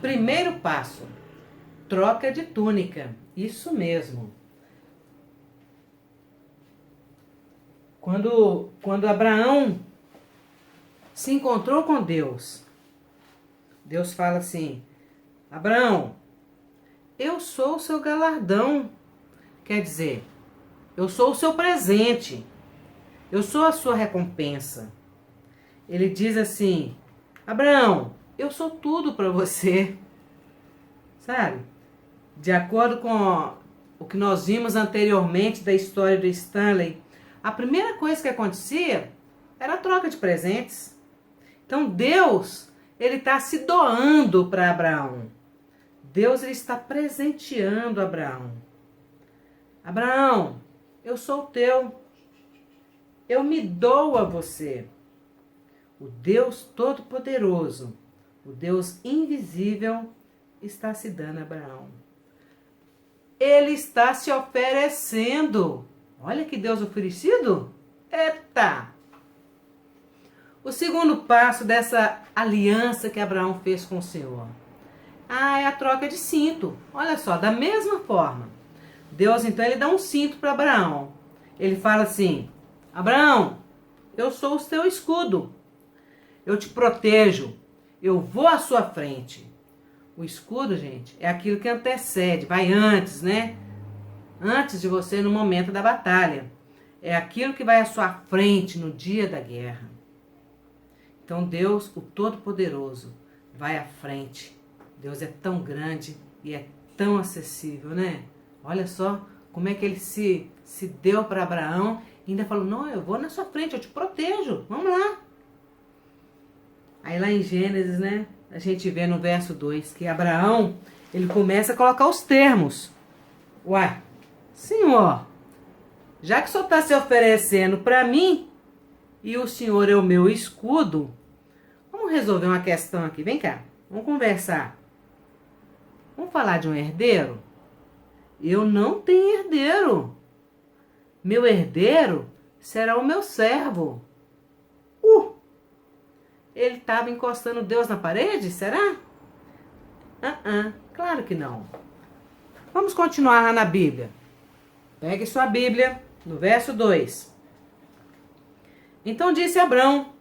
Primeiro passo, troca de túnica. Isso mesmo. Quando Abraão se encontrou com Deus, Deus fala assim: Abraão, eu sou o seu galardão. Quer dizer, eu sou o seu presente. Eu sou a sua recompensa. Ele diz assim: Abraão, eu sou tudo para você. Sabe? De acordo com o que nós vimos anteriormente da história do Stanley, a primeira coisa que acontecia era a troca de presentes. Então Deus, ele está se doando para Abraão. Deus, ele está presenteando Abraão. Abraão, eu sou teu. Eu me dou a você. O Deus Todo-Poderoso, o Deus invisível, está se dando a Abraão. Ele está se oferecendo. Olha que Deus oferecido. Eita! O segundo passo dessa aliança que Abraão fez com o Senhor. É a troca de cinto. Olha só, da mesma forma. Deus, então, ele dá um cinto para Abraão. Ele fala assim: Abraão, eu sou o seu escudo. Eu te protejo. Eu vou à sua frente. O escudo, gente, é aquilo que antecede, vai antes, né? Antes de você no momento da batalha. É aquilo que vai à sua frente no dia da guerra. Então Deus, o Todo-Poderoso, vai à frente. Deus é tão grande e é tão acessível, né? Olha só como é que ele se deu para Abraão e ainda falou: não, eu vou na sua frente, eu te protejo, vamos lá. Aí lá em Gênesis, né, a gente vê no verso 2 que Abraão, ele começa a colocar os termos. Ué, Senhor, já que o Senhor está se oferecendo para mim e o Senhor é o meu escudo, vamos resolver uma questão aqui, vem cá, vamos conversar. Vamos falar de um herdeiro? Eu não tenho herdeiro. Meu herdeiro será o meu servo. Ele estava encostando Deus na parede? Será? Claro que não. Vamos continuar lá na Bíblia. Pegue sua Bíblia, no verso 2. Então disse Abrão: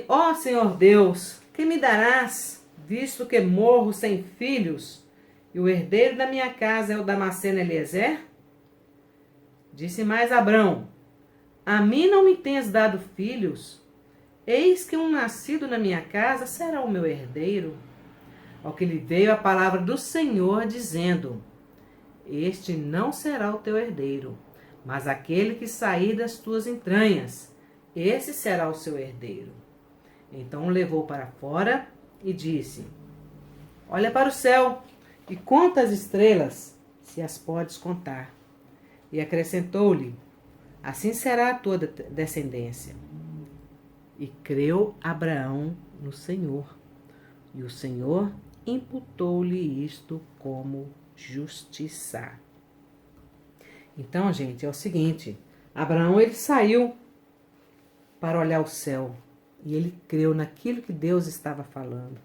Ó Senhor Deus, que me darás, visto que morro sem filhos, e o herdeiro da minha casa é o Damasceno Eliezer? Disse mais Abrão: a mim não me tens dado filhos, eis que um nascido na minha casa será o meu herdeiro. Ao que lhe veio a palavra do Senhor, dizendo: este não será o teu herdeiro, mas aquele que sair das tuas entranhas, esse será o seu herdeiro. Então o levou para fora e disse: olha para o céu e conta as estrelas, se as podes contar. E acrescentou-lhe: assim será a tua descendência. E creu Abraão no Senhor, e o Senhor imputou-lhe isto como justiça. Então, gente, é o seguinte: Abraão, ele saiu para olhar o céu e ele creu naquilo que Deus estava falando.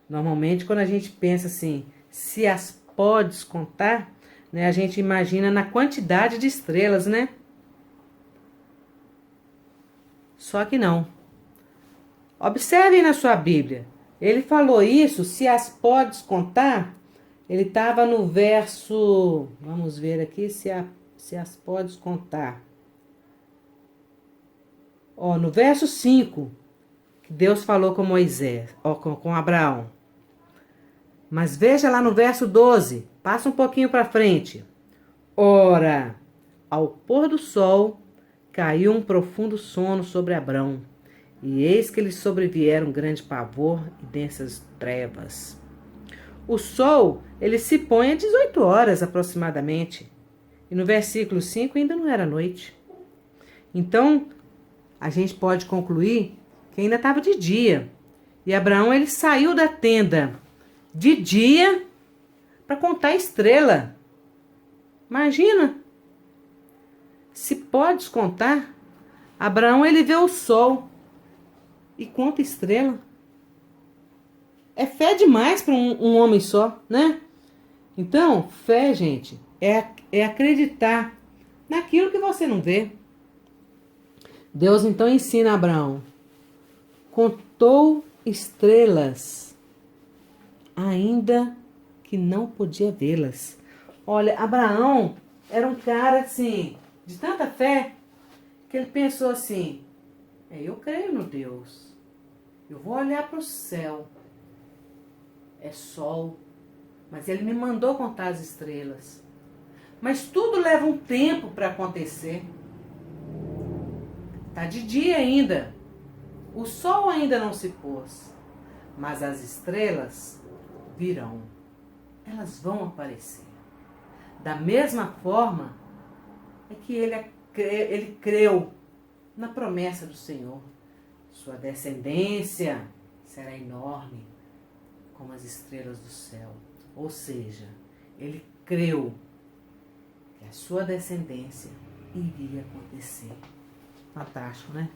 Normalmente, quando a gente pensa assim, se as podes contar, né, a gente imagina na quantidade de estrelas, né? Só que não. Observe na sua Bíblia. Ele falou isso, se as podes contar. Ele estava no verso, vamos ver aqui, se as podes contar. No verso 5, que Deus falou com Moisés, com Abraão. Mas veja lá no verso 12, passa um pouquinho para frente. Ora, ao pôr do sol, caiu um profundo sono sobre Abrão, e eis que lhe sobrevieram um grande pavor e densas trevas. O sol, ele se põe a 18 horas aproximadamente, e no versículo 5 ainda não era noite. Então, a gente pode concluir que ainda estava de dia, e Abraão, ele saiu da tenda de dia para contar a estrela. Imagina! Se podes contar, Abraão, ele vê o sol e conta estrela. É fé demais para um homem só, né? Então, fé, gente, é acreditar naquilo que você não vê. Deus então ensina a Abraão. Contou estrelas, ainda que não podia vê-las. Olha, Abraão era um cara assim, de tanta fé, que ele pensou assim: eu creio no Deus, eu vou olhar para o céu, é sol, mas ele me mandou contar as estrelas. Mas tudo leva um tempo para acontecer. Tá de dia ainda, o sol ainda não se pôs, mas as estrelas virão, elas vão aparecer. Da mesma forma é que ele creu na promessa do Senhor. Sua descendência será enorme como as estrelas do céu. Ou seja, ele creu que a sua descendência iria acontecer. Fantástico, né?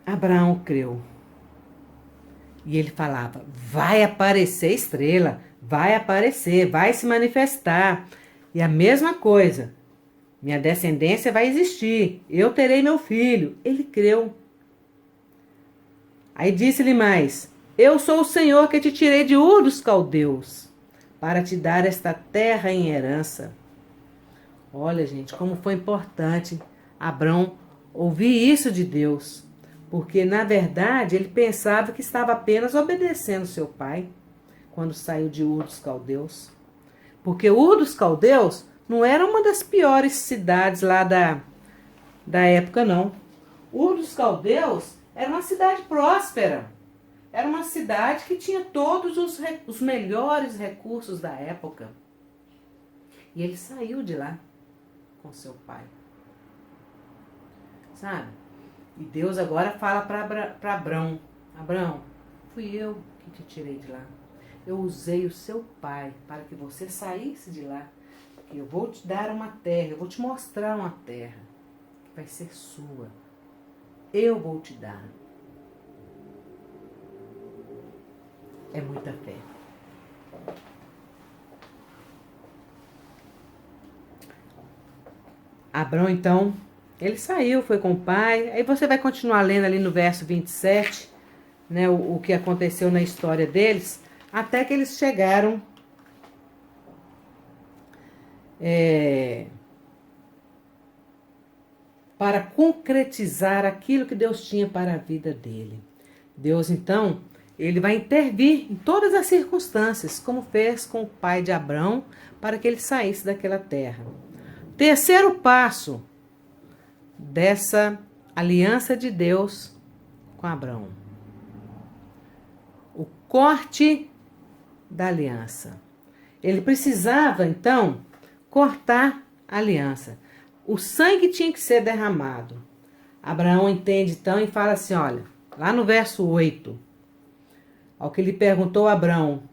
Abraão creu. E ele falava: vai aparecer estrela, vai aparecer, vai se manifestar. E a mesma coisa, minha descendência vai existir, eu terei meu filho. Ele creu. Aí disse-lhe mais: eu sou o Senhor que te tirei de Ur dos Caldeus, para te dar esta terra em herança. Olha, gente, como foi importante Abraão ouvir isso de Deus. Porque, na verdade, ele pensava que estava apenas obedecendo seu pai quando saiu de Ur dos Caldeus. Porque Ur dos Caldeus não era uma das piores cidades lá da época, não. Ur dos Caldeus era uma cidade próspera. Era uma cidade que tinha todos os melhores recursos da época. E ele saiu de lá com seu pai. Sabe? E Deus agora fala para Abraão: Abraão, fui eu que te tirei de lá. Eu usei o seu pai para que você saísse de lá. Porque eu vou te dar uma terra, eu vou te mostrar uma terra que vai ser sua. Eu vou te dar. É muita fé. Abraão, então, ele saiu, foi com o pai. Aí você vai continuar lendo ali no verso 27, né, o que aconteceu na história deles, até que eles chegaram para concretizar aquilo que Deus tinha para a vida dele. Deus, então, ele vai intervir em todas as circunstâncias, como fez com o pai de Abraão, para que ele saísse daquela terra. Terceiro passo dessa aliança de Deus com Abraão: o corte da aliança. Ele precisava, então, cortar a aliança. O sangue tinha que ser derramado. Abraão entende, então, e fala assim, olha, lá no verso 8, ao que lhe perguntou Abraão: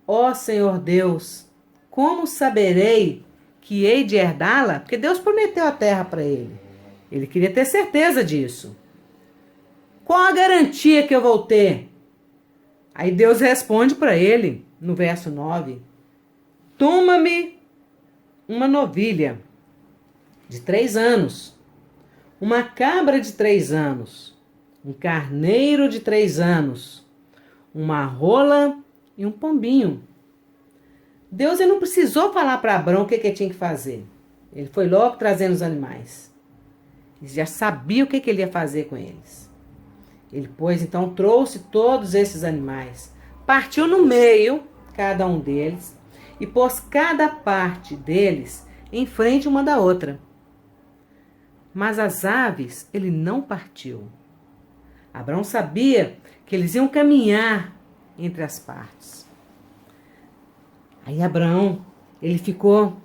ó Senhor Deus, como saberei que hei de herdá-la? Porque Deus prometeu a terra para ele. Ele queria ter certeza disso. Qual a garantia que eu vou ter? Aí Deus responde para ele, no verso 9: toma-me uma novilha de 3 anos, uma cabra de 3 anos, um carneiro de 3 anos, uma rola e um pombinho. Deus ele não precisou falar para Abraão o que ele tinha que fazer. Ele foi logo trazendo os animais. Ele já sabia o que ele ia fazer com eles. Ele, pois, então trouxe todos esses animais, partiu no meio, cada um deles, e pôs cada parte deles em frente uma da outra. Mas as aves ele não partiu. Abraão sabia que eles iam caminhar entre as partes. Aí Abraão, ele ficou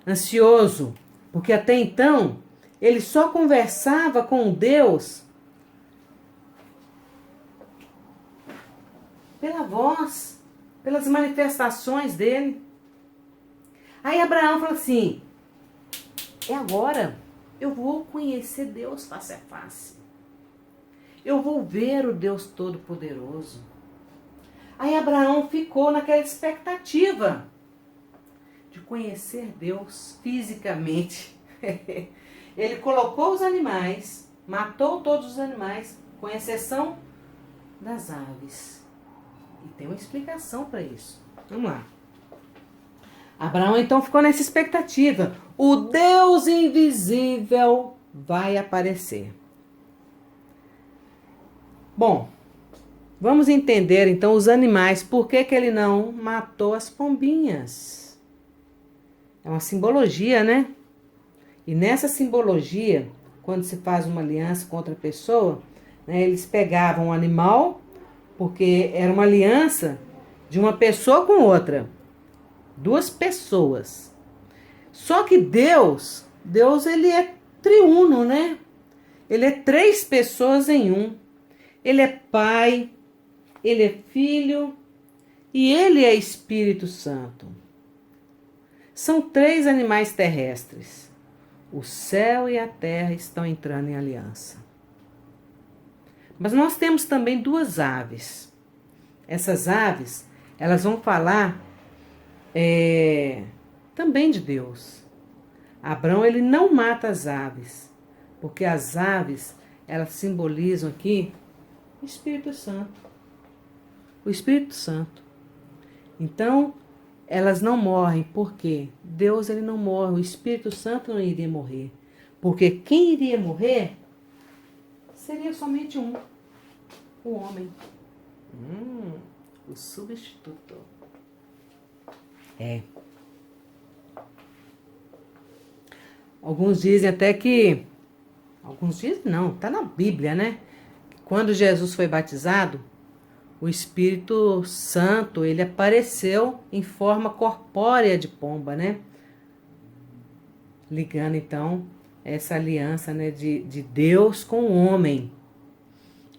ansioso, porque até então ele só conversava com Deus pela voz, pelas manifestações dele. Aí Abraão falou assim: é agora, eu vou conhecer Deus face a face. Eu vou ver o Deus Todo-Poderoso. Aí Abraão ficou naquela expectativa de conhecer Deus fisicamente. Ele colocou os animais, matou todos os animais, com exceção das aves. E tem uma explicação para isso. Vamos lá. Abraão então ficou nessa expectativa. O Deus invisível vai aparecer. Bom, vamos entender então os animais. Por que ele não matou as pombinhas? É uma simbologia, né? E nessa simbologia, quando se faz uma aliança com outra pessoa, né, eles pegavam um animal, porque era uma aliança de uma pessoa com outra. Duas pessoas. Só que Deus ele é triuno, né? Ele é 3 pessoas em um. Ele é Pai, Ele é Filho e Ele é Espírito Santo. São 3 animais terrestres. O céu e a terra estão entrando em aliança. Mas nós temos também 2 aves. Essas aves, elas vão falar também de Deus. Abraão, ele não mata as aves, porque as aves, elas simbolizam aqui o Espírito Santo. O Espírito Santo. Então, elas não morrem, porque Deus, ele não morre, o Espírito Santo não iria morrer. Porque quem iria morrer seria somente um, o homem. O substituto. Alguns dizem até que... Alguns dizem não, está na Bíblia, né? Quando Jesus foi batizado, o Espírito Santo, ele apareceu em forma corpórea de pomba, né? Ligando, então, essa aliança, né, de Deus com o homem.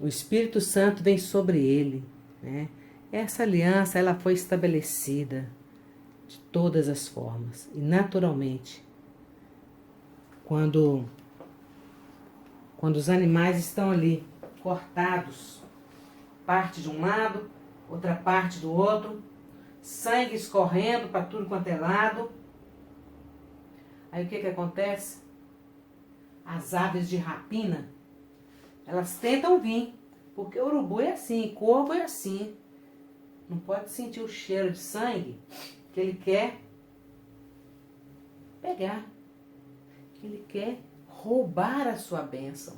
O Espírito Santo vem sobre ele, né? Essa aliança, ela foi estabelecida de todas as formas. E, naturalmente, quando os animais estão ali cortados, parte de um lado, outra parte do outro, sangue escorrendo para tudo quanto é lado. Aí o que acontece? As aves de rapina, elas tentam vir, porque o urubu é assim, corvo é assim. Não pode sentir o cheiro de sangue que ele quer pegar, que ele quer roubar a sua bênção.